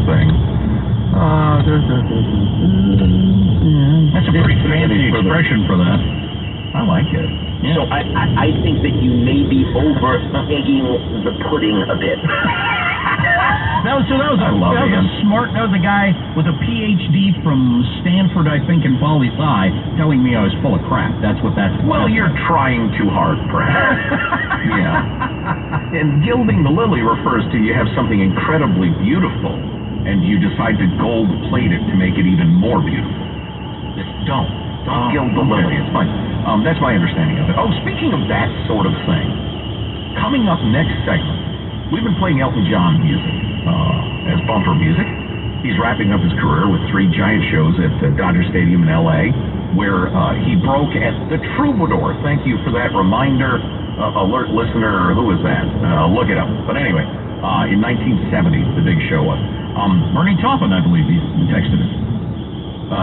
thing. That's a pretty fancy expression for that. I like it. Yeah. So I think that you may be over egging the pudding a bit. That was a guy with a PhD from Stanford, I think, in poli-sci, telling me I was full of crap. That's what that's. Well, you're trying too hard, perhaps. Yeah. And gilding the lily refers to you have something incredibly beautiful, and you decide to gold plate it to make it even more beautiful. Just don't gild the lily. It's fine. That's my understanding of it. Oh, speaking of that sort of thing, coming up next segment, we've been playing Elton John music as bumper music. He's wrapping up his career with 3 giant shows at Dodger Stadium in L.A., where he broke at the Troubadour. Thank you for that reminder, alert listener. Who was that? Look it up. But anyway, in 1970, the big show was. Bernie Taupin, I believe, he texted us.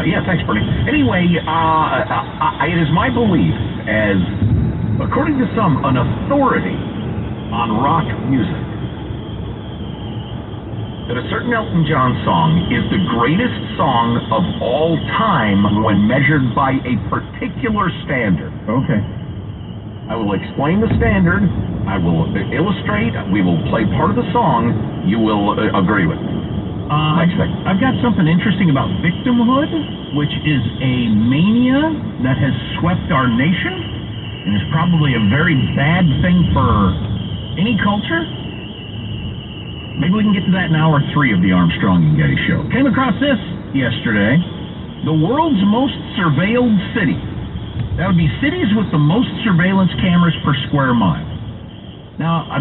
Yeah, thanks, Bernie. Anyway, it is my belief, as according to some, an authority on rock music, that a certain Elton John song is the greatest song of all time when measured by a particular standard. Okay. I will explain the standard. I will illustrate. We will play part of the song. You will agree with me. Next thing. I've got something interesting about victimhood, which is a mania that has swept our nation and is probably a very bad thing for any culture. Maybe we can get to that in hour 3 of the Armstrong and Getty Show. Came across this yesterday. The world's most surveilled city. That would be cities with the most surveillance cameras per square mile. Now,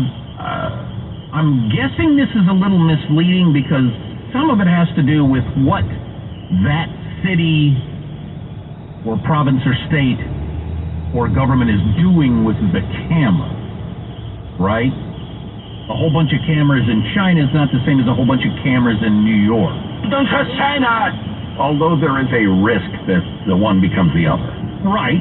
I'm guessing this is a little misleading because some of it has to do with what that city or province or state or government is doing with the camera, right? A whole bunch of cameras in China is not the same as a whole bunch of cameras in New York. Don't trust China! Although there is a risk that the one becomes the other. Right.